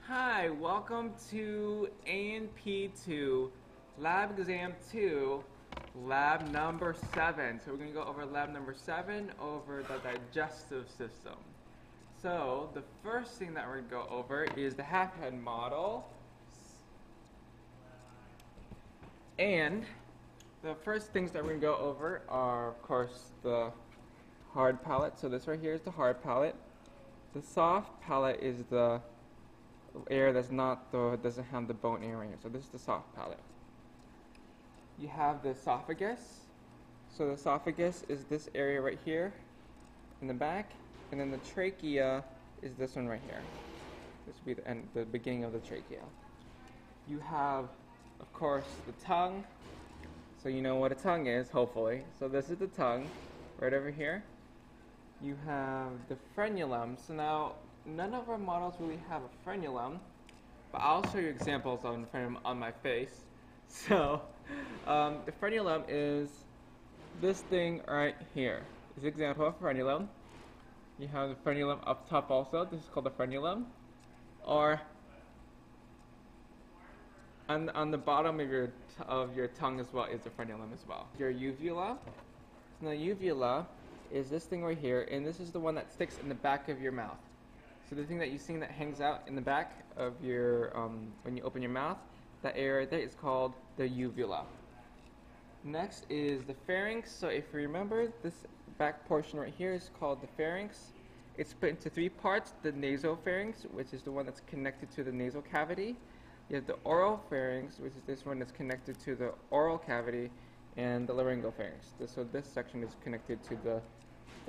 Hi, welcome to A&P2 Lab Exam 2, Lab number 7. So we're going to go over Lab number 7 over the digestive system. So the first thing that we're going to go over is the half-head model. And the first things that we're going to go over are, of course, the hard palate. So this right here is the hard palate. The soft palate is the area doesn't have the bone area. So this is the soft palate. You have the esophagus. So the esophagus is this area right here in the back, and then the trachea is this one right here. This would be the beginning of the trachea. You have, of course, the tongue. So you know what a tongue is, hopefully. So this is the tongue right over here. You have the frenulum. So now, none of our models really have a frenulum, but I'll show you examples of the frenulum on my face. So, the frenulum is this thing right here. This is an example of frenulum. You have the frenulum up top also. This is called the frenulum. Or on the bottom of your tongue as well is the frenulum as well. Your uvula. So the uvula is this thing right here, and this is the one that sticks in the back of your mouth. So the thing that you see that hangs out in the back of your, when you open your mouth, that area right there is called the uvula. Next is the pharynx. So if you remember, this back portion right here is called the pharynx. It's split into three parts: the nasopharynx, which is the one that's connected to the nasal cavity. You have the oropharynx, which is this one that's connected to the oral cavity, and the laryngopharynx. So this section is connected to the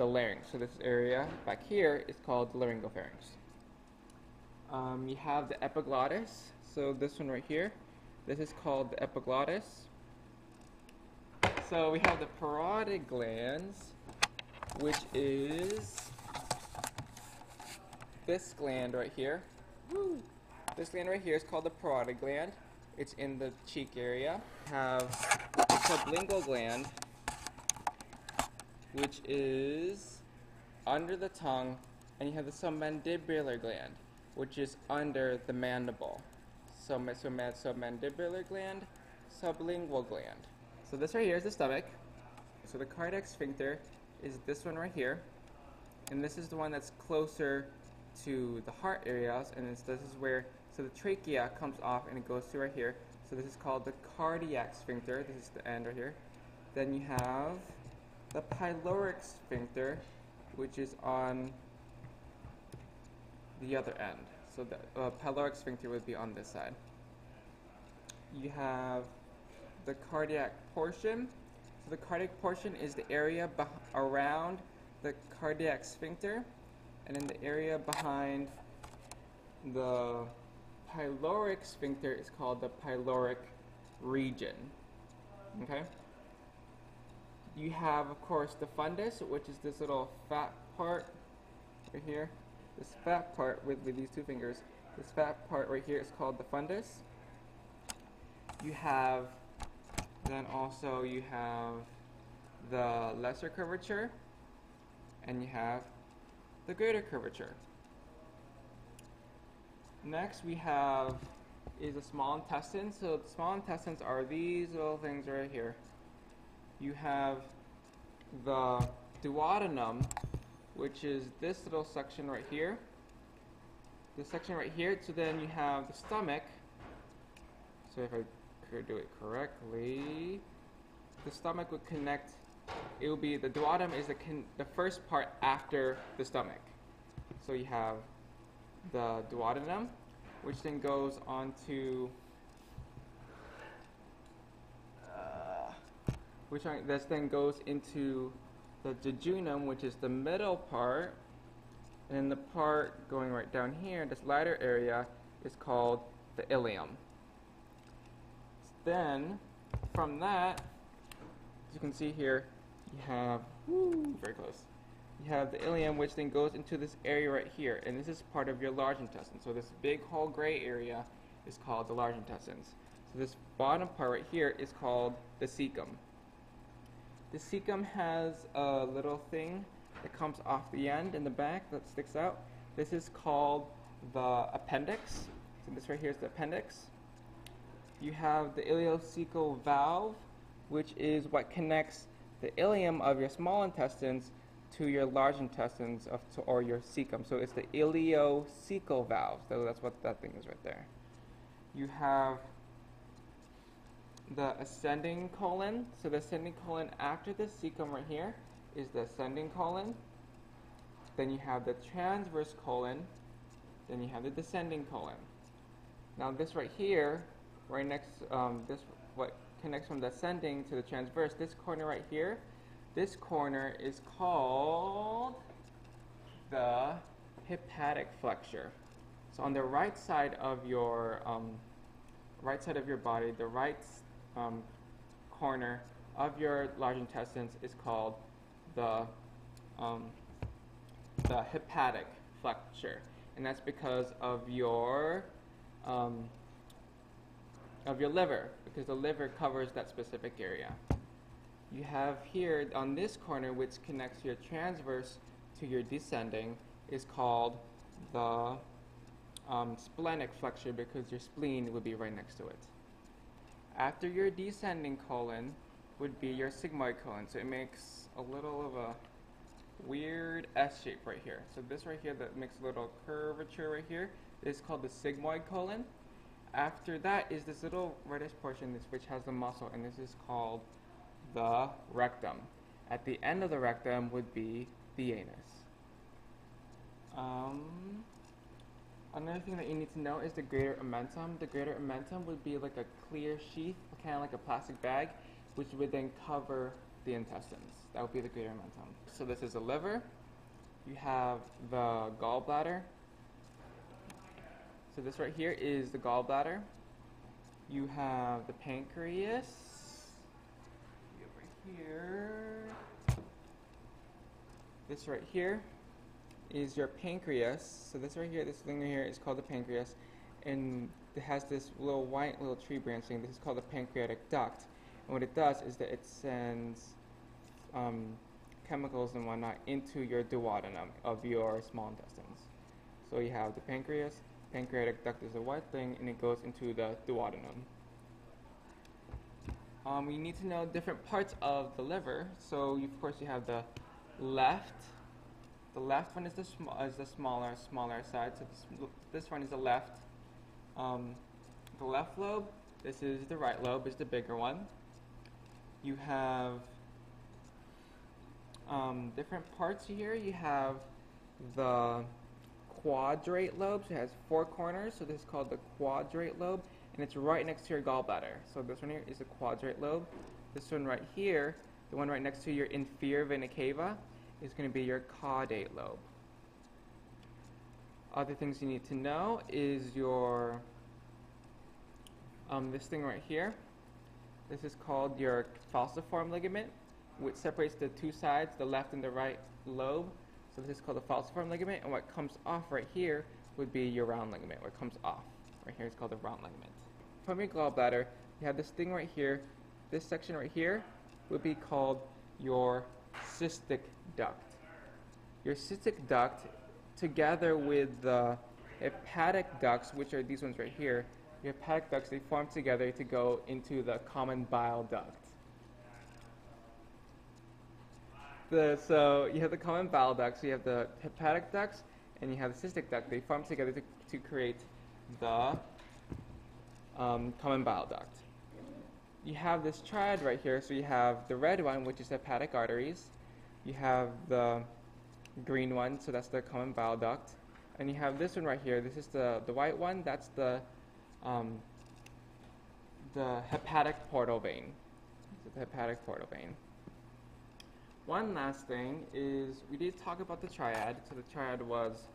larynx. So this area back here is called the laryngopharynx. You have the epiglottis. So this one right here, this is called the epiglottis. So we have the parotid glands, which is this gland right here. Woo. This gland right here is called the parotid gland. It's in the cheek area. We have the sublingual gland, which is under the tongue, and you have the submandibular gland, which is under the mandible. So submandibular gland, sublingual gland. So this right here is the stomach. So the cardiac sphincter is this one right here, and this is the one that's closer to the heart areas, and this is where, so the trachea comes off and it goes through right here. So this is called the cardiac sphincter. This is the end right here. Then you have the pyloric sphincter, which is on the other end. So the pyloric sphincter would be on this side. You have the cardiac portion. So the cardiac portion is the area around the cardiac sphincter, and then the area behind the pyloric sphincter is called the pyloric region. Okay? You have, of course, the fundus, which is this little fat part right here. This fat part with these two fingers. This fat part right here is called the fundus. You have, then also you have the lesser curvature, and you have the greater curvature. Next we have is the small intestine. So the small intestines are these little things right here. You have the duodenum, which is this little section right here. This section right here. So then you have the stomach. So if I could do it correctly, the stomach would connect. It would be the duodenum is the first part after the stomach. So you have the duodenum, which then goes on to this then goes into the jejunum, which is the middle part, and then the part going right down here, this lighter area, is called the ileum. Then, from that, as you can see here, you have, very close, you have the ileum, which then goes into this area right here, and this is part of your large intestine. So this big whole gray area is called the large intestines. So this bottom part right here is called the cecum. The cecum has a little thing that comes off the end in the back that sticks out. This is called the appendix. So this right here is the appendix. You have the ileocecal valve, which is what connects the ileum of your small intestines to your large intestines or your cecum. So it's the ileocecal valve. So that's what that thing is right there. You have the ascending colon. So the ascending colon after the cecum right here is the ascending colon. Then you have the transverse colon. Then you have the descending colon. Now this right here, right next, this what connects from the ascending to the transverse, this corner right here, this corner is called the hepatic flexure. So on the right side of your body, the right corner of your large intestines is called the hepatic flexure, and that's because of your liver, because the liver covers that specific area. You have here on this corner, which connects your transverse to your descending, is called the splenic flexure, because your spleen would be right next to it. After your descending colon would be your sigmoid colon. So it makes a little of a weird S shape right here. So this right here that makes a little curvature right here is called the sigmoid colon. After that is this little reddish portion which has the muscle, and this is called the rectum. At the end of the rectum would be the anus. Another thing that you need to know is the greater omentum. The greater omentum would be like a clear sheath, kind of like a plastic bag, which would then cover the intestines. That would be the greater omentum. So this is the liver. You have the gallbladder. So this right here is the gallbladder. You have the pancreas. Over here. This right here is your pancreas. So this right here, this thing right here is called the pancreas, and it has this little white little tree branching. This is called the pancreatic duct, and what it does is that it sends chemicals and whatnot into your duodenum of your small intestines. So you have the pancreas, pancreatic duct is a white thing, and it goes into the duodenum. You need to know different parts of the liver. So of course you have the left. The left one is the smaller side. So this one is the left. The left lobe. This is the right lobe. Is the bigger one. You have different parts here. You have the quadrate lobe. So it has 4 corners. So this is called the quadrate lobe, and it's right next to your gallbladder. So this one here is the quadrate lobe. This one right here, the one right next to your inferior vena cava, is going to be your caudate lobe. Other things you need to know is your this thing right here. This is called your falciform ligament, which separates the 2 sides, the left and the right lobe. So this is called the falciform ligament, and what comes off right here would be your round ligament. What comes off right here is called the round ligament. From your gallbladder, you have this thing right here. This section right here would be called your cystic duct. Your cystic duct, together with the hepatic ducts, which are these ones right here, your hepatic ducts, they form together to go into the common bile duct. So you have the common bile ducts, so you have the hepatic ducts, and you have the cystic duct. They form together to create the common bile duct. You have this triad right here, so you have the red one, which is hepatic arteries. You have the green one, so that's the common bile duct. And you have this one right here. This is the white one. That's the hepatic portal vein. The hepatic portal vein. One last thing is we did talk about the triad. So the triad was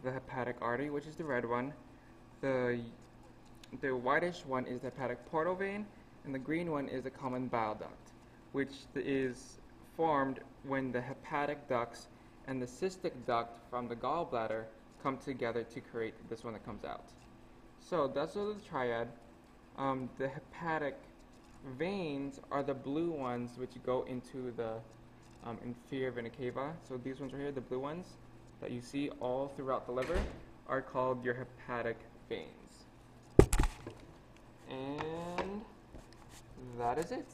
the hepatic artery, which is the red one. The whitish one is the hepatic portal vein, and the green one is the common bile duct, which is formed when the hepatic ducts and the cystic duct from the gallbladder come together to create this one that comes out. So that's the triad. The hepatic veins are the blue ones which go into the inferior vena cava. So these ones right here, the blue ones that you see all throughout the liver, are called your hepatic veins. And that is it.